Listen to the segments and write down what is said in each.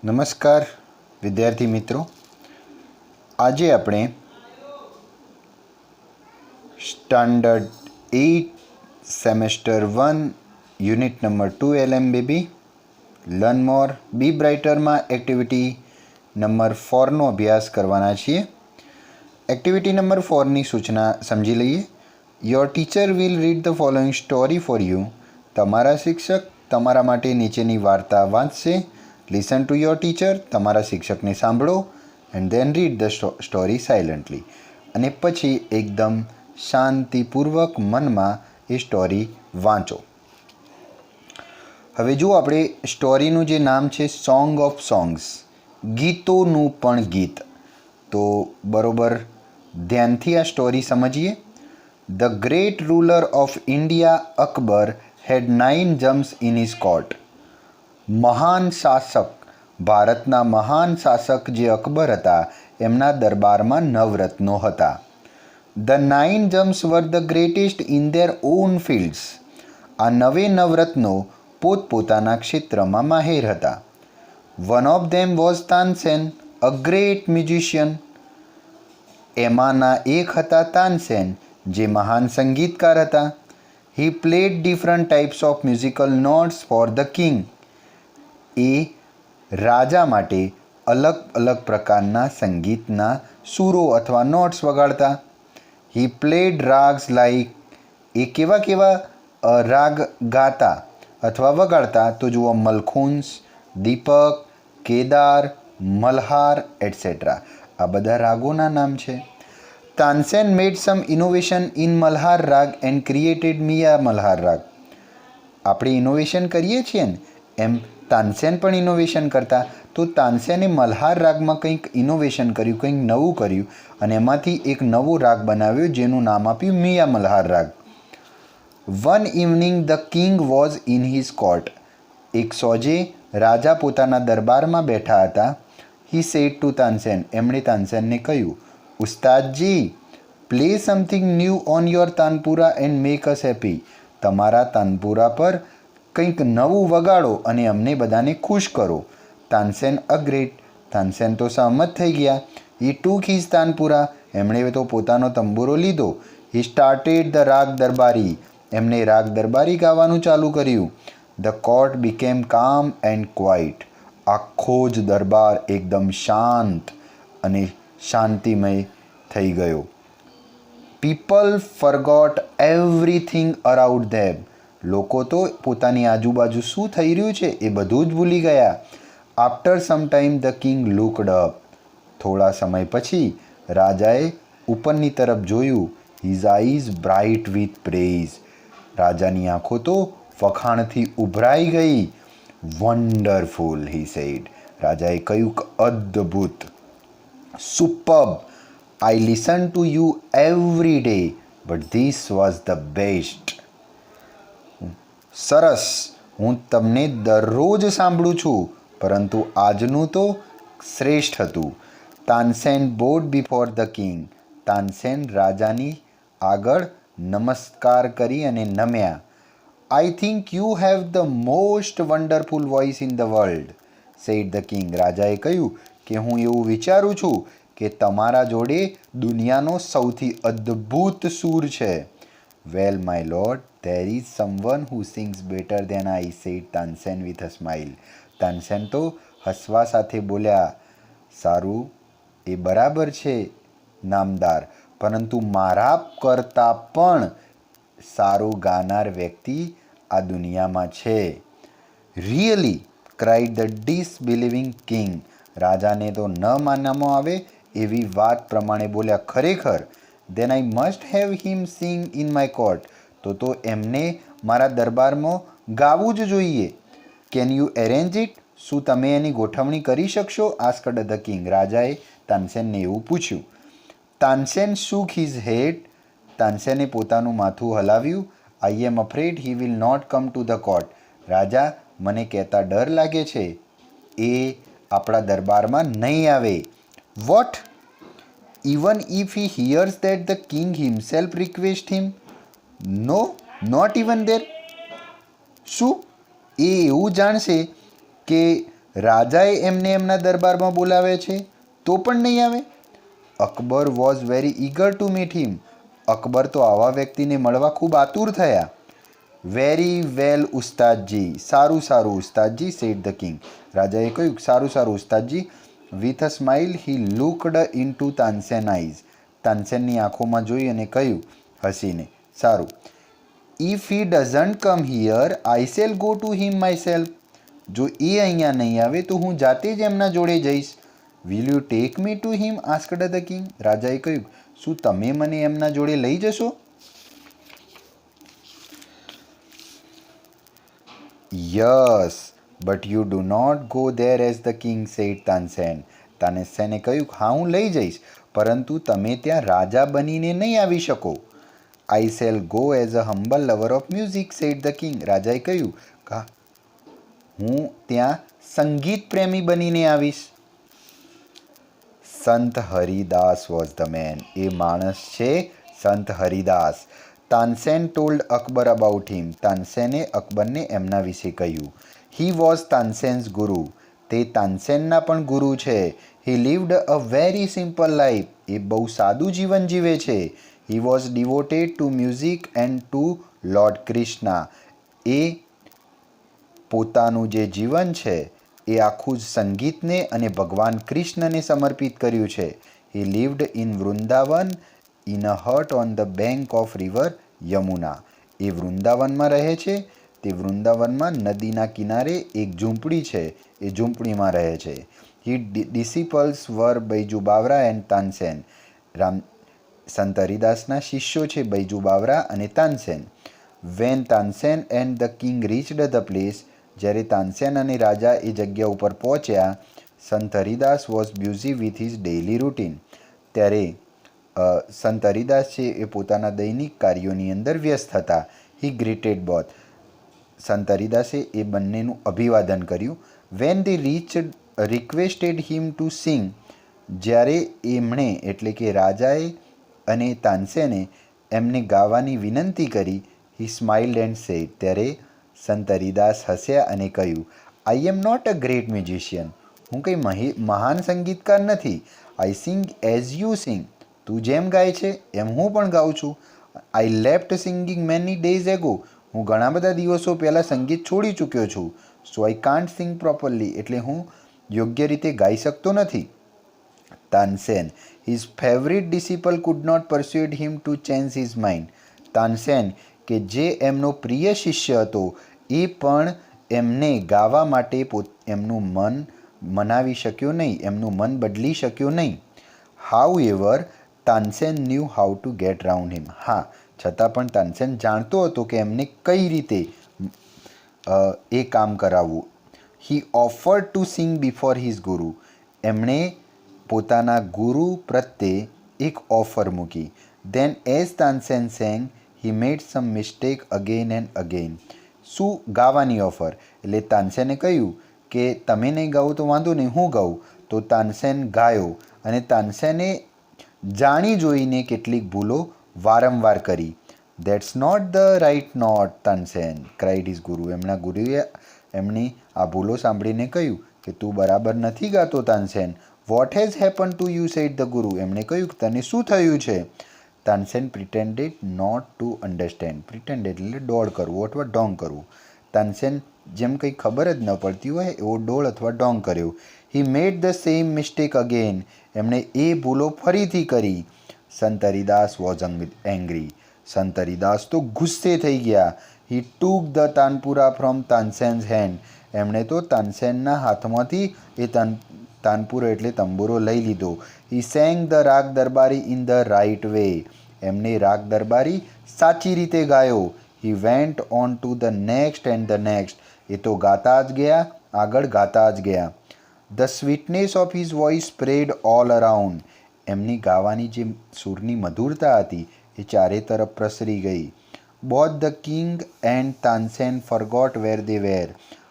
નમસ્કાર વિદ્યાર્થી મિત્રો, આજે આપણે standard 8 semester 1 unit number 2 LMBB learn more be બ્રાઇટરમાં એક્ટિવિટી નંબર 4નો અભ્યાસ કરવાના છીએ. એક્ટિવિટી નંબર 4ની સૂચના સમજી લઈએ. Your teacher will read the following story for you. તમારા શિક્ષક તમારા માટે નીચેની વાર્તા વાંચશે. Listen to your teacher. તમારા શિક્ષકને સાંભળો. And then read the story silently. અને પછી એકદમ શાંતિપૂર્વક મનમાં એ સ્ટોરી વાંચો. હવે જો આપણે સ્ટોરીનું જે નામ છે સોંગ ઓફ સોંગ્સ, ગીતોનું પણ ગીત, તો બરોબર ધ્યાનથી આ સ્ટોરી સમજીએ. The great ruler of India Akbar had 9 gems in his court. મહાન શાસક, ભારતના મહાન શાસક જે અકબર હતા એમના દરબારમાં 9 રત્નો હતા. The 9 gems were the greatest in their own fields. આ 9 રત્નો પોતપોતાના ક્ષેત્રમાં માહેર હતા. One of them was Tansen, a great musician. એમાંના એક હતા તાનસેન, જે મહાન સંગીતકાર હતા. He played different types of musical notes for the king. એ રાજા માટે અલગ અલગ પ્રકારના સંગીતના સૂરો અથવા નોટ્સ વગાડતા. He played ragas like. એ કેવા કેવા રાગ ગાતા અથવા વગાડતા, તો જુઓ મલખુંસ, દીપક, કેદાર, મલ્હાર એટસેટ્રા. આ બધા રાગોના નામ છે. તાનસેન મેડ સમ ઇનોવેશન ઇન મલ્હાર રાગ એન્ડ ક્રિએટેડ મિયા મલ્હાર રાગ. આપણે ઇનોવેશન કરીએ છીએ ને એમ તાનસેન પણ ઇનોવેશન કરતા. તો તાનસેને મલ્હાર રાગમાં કંઈક ઇનોવેશન કર્યું, કંઈક નવું કર્યું અને એમાંથી એક નવો રાગ બનાવ્યો જેનું નામ આપ્યું મિયા મલ્હાર રાગ. One evening the king was in his court. એક સોજે રાજા પોતાના દરબારમાં બેઠા હતા. He said to Tansen. એમણે તાનસેનને કહ્યું, Ustadji, play something new on your tanpura and make us happy. તમારા તાનપુરા પર કંઈક નવું વગાડો અને અમને બધાને ખુશ કરો. તાનસેન અગ્રેડ. તાનસેન તો સહમત થઈ ગયા. હી ટુક હિઝ તાનપુરા. એમણે તો પોતાનો તંબુરો લીધો. હી સ્ટાર્ટેડ ધ રાગ દરબારી. એમણે રાગ દરબારી ગાવાનું ચાલુ કર્યું. ધ કોર્ટ બીકેમ કામ એન્ડ ક્વાઇટ. આખો જ દરબાર એકદમ શાંત અને શાંતિમય થઈ ગયો. પીપલ ફરગોટ એવરીથિંગ અરાઉન્ડ ધેમ. લોકો તો પોતાની આજુબાજુ શું થઈ રહ્યું છે એ બધું જ ભૂલી ગયા. After some time the king looked up. થોડા સમય પછી રાજાએ ઉપરની તરફ જોયું. His eyes bright with praise. રાજાની આંખો તો વખાણથી ઉભરાઈ ગઈ. Wonderful, he said. રાજાએ કહ્યું, અદ્ભુત, superb. I listen to you every day but this was the best. સરસ, હું તમને દરરોજ સાંભળું છું પરંતુ આજનું તો શ્રેષ્ઠ હતું. Tansen bowed before the king. Tansen રાજાની આગળ નમસ્કાર કરી અને નમ્યા. I think you have the most wonderful voice in the world, said the king. રાજાએ કહ્યું કે હું એવું વિચારું છું કે તમારા જોડે દુનિયાનો સૌથી અદ્ભુત સૂર છે. Well my lord, there is someone who sings better than I, said Tansen with a smile. Tansen તો હસવા સાથે બોલ્યા, સારું, એ બરાબર છે નામદાર, પરંતુ મારા કરતાં પણ સારું ગાનાર વ્યક્તિ આ દુનિયામાં છે. Really, cried the disbelieving king. રાજાને તો ન માનવામાં આવે એવી વાત પ્રમાણે બોલ્યા, ખરેખર. Then I must have him sing in my court. તો એમને મારા દરબારમાં ગાવું જ જોઈએ. Can you arrange it? શું તમે એની ગોઠવણી કરી શકશો? Asked the king. રાજાએ તાનસેનને એવું પૂછ્યું. તાનસેન શૂક હિઝ હેડ. તાનસેને પોતાનું માથું હલાવ્યું. I am afraid he will not come to the court. રાજા, મને કહેતા ડર લાગે છે એ આપણા દરબારમાં નહીં આવે. What? Even if he hears that the king himself request him? No, not even there. શું એ એવું જાણશે કે રાજાએ એમને એમના દરબારમાં બોલાવે છે તો પણ નહીં આવે. Akbar was very eager to meet him. Akbar તો આવા વ્યક્તિને મળવા ખૂબ આતુર થયા. વેરી વેલ ઉસ્તાદજી, સારું સારું ઉસ્તાદજી, સેડ ધ કિંગ. રાજાએ કહ્યું સારું સારું Ustadji. With a smile he looked into Tansen eyes. તાનસેનની આંખોમાં જોઈ અને કહ્યું હસીને, સારું. If he doesn't come here I shall go to him myself. જો એ અહીંયા નહીં આવે તો હું જાતે જ એમના જોડે જઈશ. Will you take me to him asked the king. રાજાએ કહ્યું શું તમે મને એમના જોડે લઈ જશો? Yes but you do not go there as the king, said Tansen. તાનસેને કહ્યું હા હું લઈ જઈશ પરંતુ તમે ત્યાં રાજા બનીને નહીં આવી શકો. I shall go as a humble lover of music, said the king. રાજાએ કહ્યું હું ત્યાં સંગીત પ્રેમી બનીને આવીશ. Sant Haridas was the man. એ માણસ છે Sant Haridas. Tansen told Akbar about him. તાનસેને અકબરને એમના વિશે કહ્યું. હી વોઝ તાનસેન્સ ગુરુ. તે તાનસેનના પણ ગુરુ છે. He lived a very simple life. એ બહુ સાદું જીવન જીવે છે. He was devoted to music and to lord Krishna. એ પોતાનું જે જીવન છે એ આખું જ સંગીતને અને ભગવાન કૃષ્ણને સમર્પિત કર્યું છે. He lived in Vrindavan in a hut on the bank of river Yamuna. એ વૃંદાવનમાં રહે છે. તે વૃંદાવનમાં નદીના કિનારે એક ઝૂંપડી છે. એ ઝૂંપડીમાં રહે છે. He disciples were Baiju Bawra and Tansen. Sant હરિદાસના શિષ્યો છે બૈજુ બાવરા અને Tansen. When Tansen and the king reached the place. જ્યારે તાનસેન અને રાજા એ જગ્યા ઉપર પહોંચ્યા, Sant Haridas was busy with his daily routine. ત્યારે સંત હરિદાસ છે એ પોતાના દૈનિક કાર્યોની અંદર વ્યસ્ત હતા. He greeted both. સંત હરિદાસે એ બંનેનું અભિવાદન કર્યું. When they requested him to sing. જ્યારે એમણે એટલે કે રાજાએ અને તાનસેને એમને ગાવાની વિનંતી કરી, હી સ્માઇલ્ડ એન્ડ સેડ. ત્યારે સંત હરિદાસ હસ્યા અને કહ્યું I am not a great musician. હું કંઈ મહાન સંગીતકાર નથી. I sing as you sing. તું જેમ ગાય છે એમ હું પણ ગાઉં છું. I left singing many days ago. હું ઘણા બધા દિવસો પહેલાં સંગીત છોડી ચૂક્યો છું. So I can't sing properly. એટલે હું યોગ્ય રીતે ગાઈ શકતો નથી. Tansen his favourite disciple could not persuaded him to change his mind. Tansen કે જે એમનો પ્રિય શિષ્ય હતો એ પણ એમને ગાવા માટે એમનું મન મનાવી શક્યો નહીં, એમનું મન બદલી શક્યો નહીં. However Tansen knew how to get round him. હા, છતાં પણ તાનસેન જાણતો હતો કે એમને કઈ રીતે એ કામ કરાવવું. He offered to sing before his guru. એમણે પોતાના ગુરુ પ્રત્યે એક ઓફર મૂકી. Then as Tansen sang he made some mistake again and again. શું ગાવાની ઓફર? એટલે તાનસેને કહ્યું કે તમે નહીં ગાઓ તો વાંધો નહીં, હું ગાઉં. તો તાનસેન ગાયો અને તાનસેને જાણી જોઈને કેટલીક ભૂલો વારંવાર કરી. That's not the right note Tansen, cried his guru. એમના ગુરુએ એમની આ ભૂલો સાંભળીને કહ્યું કે તું બરાબર નથી ગાતો Tansen. What has happen to you, said the guru. એમણે કહ્યું કે તને શું થયું છે? Tansen pretended not to understand. Pretended એટલે ડોળ કરવું અથવા ડોંગ કરવું. તાનસેન જેમ કંઈ ખબર જ ન પડતી હોય એવો ડોળ અથવા ડોંગ કર્યો. He made the same mistake again. એમણે એ ભૂલો ફરીથી કરી. સંત હરિદાસ વોઝ એંગ્રી. સંત હરિદાસ તો ગુસ્સે થઈ ગયા. હી ટૂક ધ તાનપુરા ફ્રોમ તાનસેન્સ હેન્ડ. એમણે તો તાનસેનના હાથમાંથી એ તાનપુરો એટલે તંબુરો લઈ લીધો. હી sang the raga Darbari in the right way. એમને રાગ દરબારી સાચી રીતે ગાયો. He went on to the next and the next. એ તો ગાતા જ ગયા, આગળ ગાતા જ ગયા. The sweetness of his voice spread all around. એમની ગાવાની જે સૂરની મધુરતા હતી એ ચારે તરફ પ્રસરી ગઈ. Both the king and Tansen forgot where they were.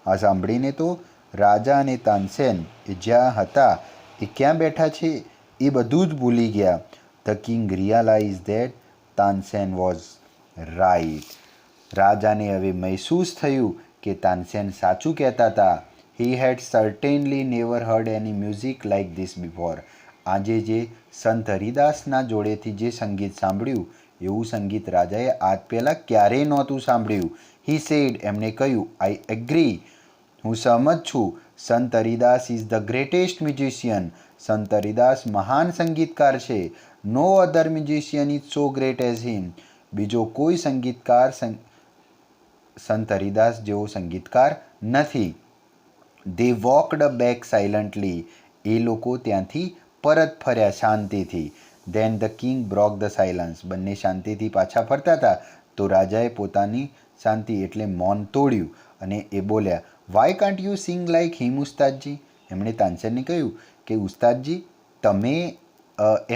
આ સાંભળીને તો રાજા અને તાનસેન એ જ્યાં હતા એ ક્યાં બેઠા છે એ બધું જ ભૂલી ગયા. The king realise that Tansen was right. રાજાને હવે મહેસૂસ થયું કે તાનસેન સાચું કહેતા હતા. he had certainly never heard any music like this before. આજે જે સંત હરિદાસના જોડેથી જે સંગીત સાંભળ્યું એવું સંગીત રાજાએ આજ પહેલાં ક્યારેય નહોતું સાંભળ્યું. હી સેડ, એમણે કહ્યું, આઈ એગ્રી, હું સહમત છું. Sant Haridas is the greatest musician. Sant Haridas મહાન સંગીતકાર છે. No other musician is so great as him. બીજો કોઈ સંગીતકાર સંત હરિદાસ જેવો સંગીતકાર નથી. They walked back silently. એ લોકો ત્યાંથી પરત ફર્યા શાંતિથી. Then the king broke the silence. બંને શાંતિથી પાછા ફરતા હતા તો રાજાએ પોતાની શાંતિ એટલે મૌન તોડ્યું અને એ બોલ્યા, why can't you sing like him Ustadji. એમણે તાનસેનને કહ્યું કે ઉસ્તાદજી તમે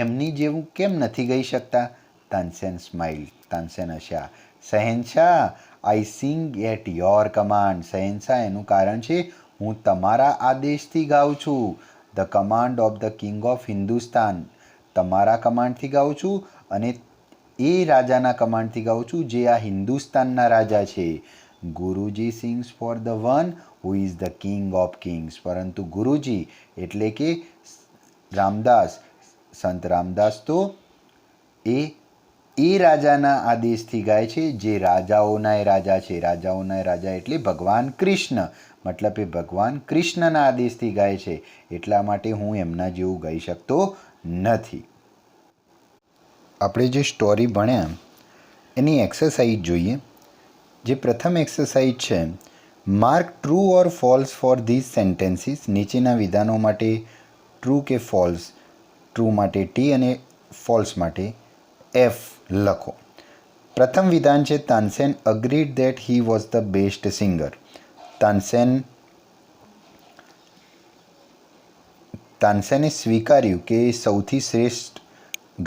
એમની જેવું કેમ નથી ગાઈ શકતા? તાનસેન સ્માઇલ. તાનસેન હસ્યા. Shahenshah, I sing at your command. શહેનશાહ, એનું કારણ છે હું તમારા આદેશથી ગાઉં છું. The command of the king of Hindustan. તમારા કમાન્ડથી ગાઉં છું અને એ રાજાના કમાન્ડથી ગાઉં છું જે આ હિન્દુસ્તાનના રાજા છે. Guruji sings for the one who is the king of kings. પરંતુ ગુરુજી એટલે કે રામદાસ, સંત રામદાસ તો એ રાજાના આદેશથી ગાય છે જે રાજાઓના રાજા છે. રાજાઓના રાજા એટલે ભગવાન કૃષ્ણ. મતલબ એ ભગવાન કૃષ્ણના આદેશથી ગાય છે. એટલા માટે હું એમના જેવું ગાઈ શકતો નથી. આપણે જે સ્ટોરી ભણ્યા એની એક્સરસાઇઝ જોઈએ. જે પ્રથમ એક્સરસાઇઝ છે, mark true or false for these sentences. નીચેના વિધાનો માટે ટ્રુ કે ફોલ્સ, ટ્રુ માટે ટી અને ફોલ્સ માટે એફ લખો. પ્રથમ વિધાન છે, Tansen agreed that he was the best singer. તાનસેને સ્વીકાર્યું કે એ સૌથી શ્રેષ્ઠ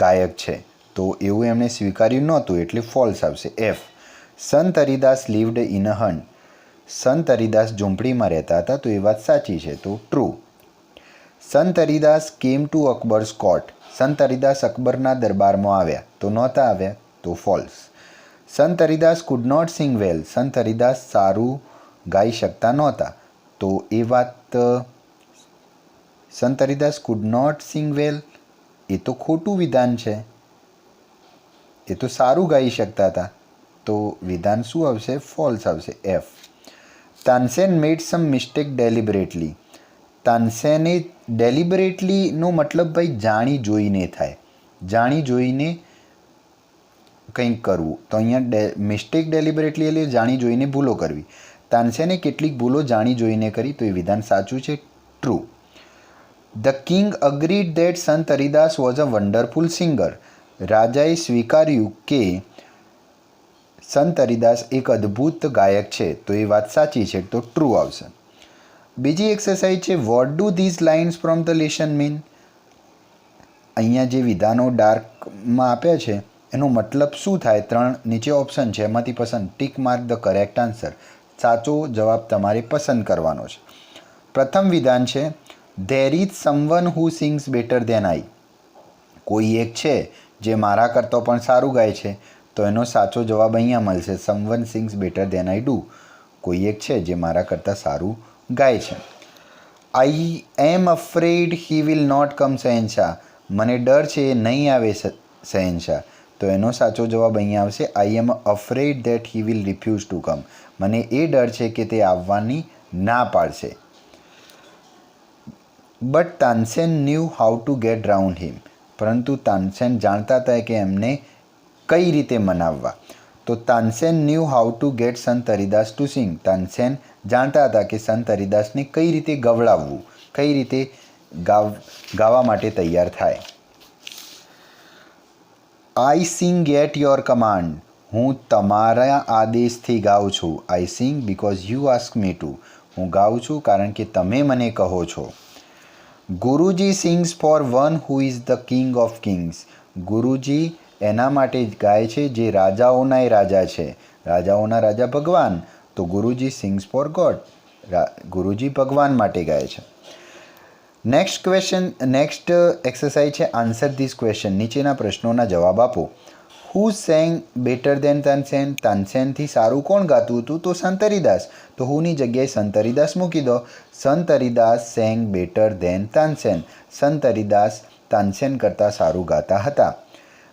ગાયક છે. તો એવું એમણે સ્વીકાર્યું નહોતું એટલે ફોલ્સ આવશે, એફ. સંત Haridas lived in a hunt. સંત હરિદાસ ઝૂંપડીમાં રહેતા હતા તો એ વાત સાચી છે, તો ટ્રુ. સંત હરિદાસ કેમ ટુ અકબર્સ કોર્ટ. સંત હરિદાસ અકબરના દરબારમાં આવ્યા તો નહોતા આવ્યા, તો ફોલ્સ. સંત હરિદાસ કુડ નોટ સિંગ વેલ. સંત હરિદાસ સારું ગાઈ શકતા નહોતા તો એ વાત સંત હરિદાસ કુડ નોટ સિંગ વેલ એ તો ખોટું વિધાન છે. એ તો સારું ગાઈ શકતા હતા તો વિધાન શું આવશે? ફોલ્સ આવશે, એફ. તાનસેન મેડ સમ મિસ્ટેક ડેલિબરેટલી. તાનસેને ડેલિબરેટલીનો મતલબ ભાઈ જાણી જોઈને થાય. જાણી જોઈને કંઈક કરવું. તો અહીંયા મિસ્ટેક ડેલિબરેટલી એટલે જાણી જોઈને ભૂલો કરવી. તાનસેને કેટલીક ભૂલો જાણી જોઈને કરી તો એ વિધાન સાચું છે, true. The king agreed that Sant Haridas was a wonderful singer. રાજાએ સ્વીકાર્યું કે સંત હરિદાસ એક અદ્ભુત ગાયક છે તો એ વાત સાચી છે, તો ટ્રુ આવશે. બીજી એક્સરસાઇઝ છે, what do these lines from the lesson mean. અહીંયા જે વિધાનો ડાર્કમાં આપ્યા છે એનો મતલબ શું થાય? 3 નીચે ઓપ્શન છે, એમાંથી પસંદ tick mark the correct answer. સાચો જવાબ તમારે પસંદ કરવાનો છે. પ્રથમ વિધાન છે, there is someone who sings better than I. કોઈ એક છે જે મારા કરતાં પણ સારું ગાય છે તો એનો સાચો જવાબ અહીંયા મળશે, someone sings better than I do. કોઈ એક છે જે મારા કરતાં સારું ગાય છે. I am afraid he will not come Shahenshah. મને ડર છે એ નહીં આવે શહેનશાહ. તો એનો સાચો જવાબ અહીંયા આવશે, I am afraid that he will refuse to come. મને એ ડર છે કે તે આવવાની ના પાડશે. But Tansen knew how to get round him. પરંતુ તાનસેન જાણતા હતા કે એમને કઈ રીતે મનાવવા. તો Tansen knew how to gate Sant Haridas to સિંગ. તાનસેન જાણતા હતા કે સંત હરિદાસને કઈ રીતે ગવડાવવું, કઈ રીતે ગાવા માટે તૈયાર થાય. I sing at your command. હું તમારા આદેશથી ગાઉં છું. I sing because you ask me to. હું ગાઉં છું કારણ કે તમે મને કહો છો. Guruji sings for one who is the king of kings. Guruji એના માટે ગાય છે જે રાજાઓના રાજા છે. રાજાઓના રાજા ભગવાન, તો ગુરુજી સિંગ્સ ફોર ગોડ. ગુરુજી ભગવાન માટે ગાય છે. નેક્સ્ટ એક્સરસાઇઝ છે, આન્સર ધીસ ક્વેશ્ચન. નીચેના પ્રશ્નોના જવાબ આપો. હુ સેંગ બેટર દેન તાનસેન? તાનસેનથી સારું કોણ ગાતું હતું? તો સંત હરિદાસ. તો હુની જગ્યાએ સંત હરિદાસ મૂકી દો. Sant Haridas sang better than Tansen. Sant Haridas Tansen કરતાં સારું ગાતા હતા.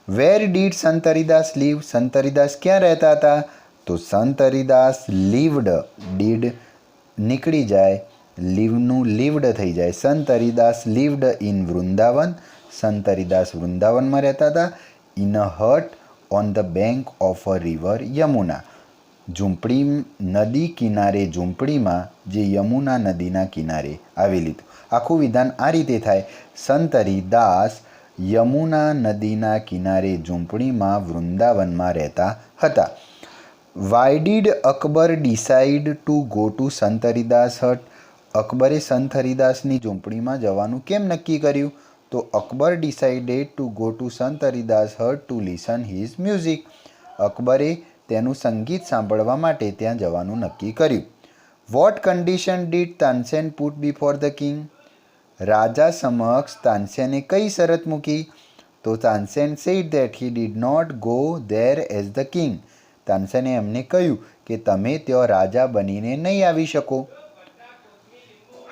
વેર ડીડ સંત હરિદાસ લીવ? સંત હરિદાસ ક્યાં રહેતા હતા? તો સંત હરિદાસ લીવડ, ડીડ નીકળી જાય, લીવનું લીવડ થઈ જાય. સંત હરિદાસ લીવડ ઇન વૃંદાવન. સંત હરિદાસ વૃંદાવનમાં રહેતા હતા. In a hut on the bank of a river Yamuna. ઝૂંપડી, નદી કિનારે ઝૂંપડીમાં, જે યમુના નદીના કિનારે આવેલી. આખું વિધાન આ રીતે થાય. સંત હરિદાસ યમુના નદીના કિનારે ઝૂંપડીમાં વૃંદાવનમાં રહેતા હતા. Why did Akbar decide two go to Sant Haridas હટ? અકબરે સંત હરિદાસની ઝૂંપડીમાં જવાનું કેમ નક્કી કર્યું? તો Akbar decided to go to Sant Haridas hut to listen his music. અકબરે તેનું સંગીત સાંભળવા માટે ત્યાં જવાનું નક્કી કર્યું. What condition did Tansen put before the king? રાજા સમક્ષ તાનસેને કઈ શરત મૂકી? તો Tansen said that he did not go there as the king. તાનસેને એમને કહ્યું કે તમે ત્યાં રાજા બનીને નહીં આવી શકો.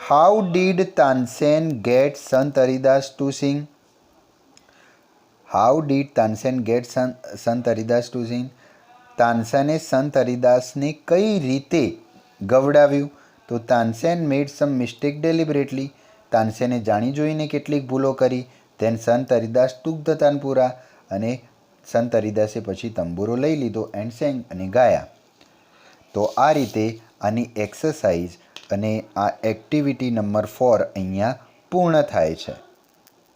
How did Tansen get Sant Haridas to sing? How did Tansen get Sant Haridas to સિંગ? તાનસેને સંત હરિદાસને કઈ રીતે ગવડાવ્યું? તો તાનસેન મેડ સમ મિસ્ટેક ડેલિબરેટલી. તાનસેને જાણી જોઈને કેટલીક ભૂલો કરી. ધેન સંત હરિદાસ ટુક ધ તાનપુરા. અને સંત હરિદાસે પછી તંબુરો લઈ લીધો એન્ડ સેંગ, અને ગાયા. તો આ રીતે આની એક્સરસાઇઝ અને આ એક્ટિવિટી નંબર 4 અહીંયા પૂર્ણ થાય છે.